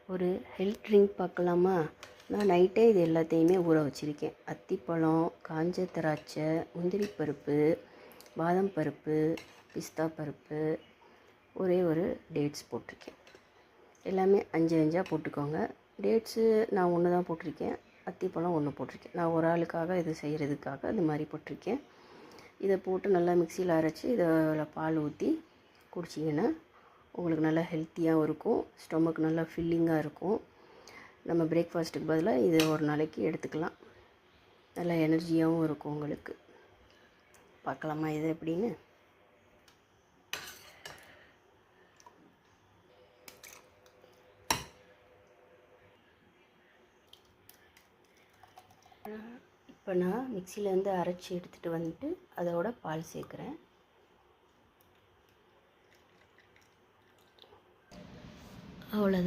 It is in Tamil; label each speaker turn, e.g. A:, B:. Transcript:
A: ஒரு ஹெல்த் ட்ரிங்க் பார்க்கலாமா? நான் நைட்டே இது எல்லாத்தையுமே ஊற வச்சுருக்கேன். அத்திப்பழம், காஞ்ச திராட்சை, முந்திரி பருப்பு, பாதாம் பருப்பு, பிஸ்தா பருப்பு, ஒரே ஒரு டேட்ஸ் போட்டிருக்கேன். எல்லாமே 5 5 போட்டுக்கோங்க. டேட்ஸு நான் 1 தான் போட்டிருக்கேன். அத்திப்பழம் 1 போட்டிருக்கேன். நான் ஒரு ஆளுக்காக இது செய்கிறதுக்காக இது மாதிரி போட்டிருக்கேன். இதை போட்டு நல்லா மிக்சியில் அரைச்சி இதில் பால் ஊற்றி குடிச்சிங்கன்னா உங்களுக்கு நல்லா ஹெல்த்தியாகவும் இருக்கும், ஸ்டொமக் நல்லா ஃபில்லிங்காக இருக்கும். நம்ம பிரேக்ஃபாஸ்ட்டுக்கு பதிலாக இது ஒரு நாளைக்கு எடுத்துக்கலாம். நல்லா எனர்ஜியாகவும் இருக்கும் உங்களுக்கு. பார்க்கலாமா இது எப்படின்னு? இப்போ நான் மிக்சியிலேருந்து அரைச்சி எடுத்துகிட்டு வந்துட்டு அதோட பால் சேர்க்குறேன். அவ்வளோதான்.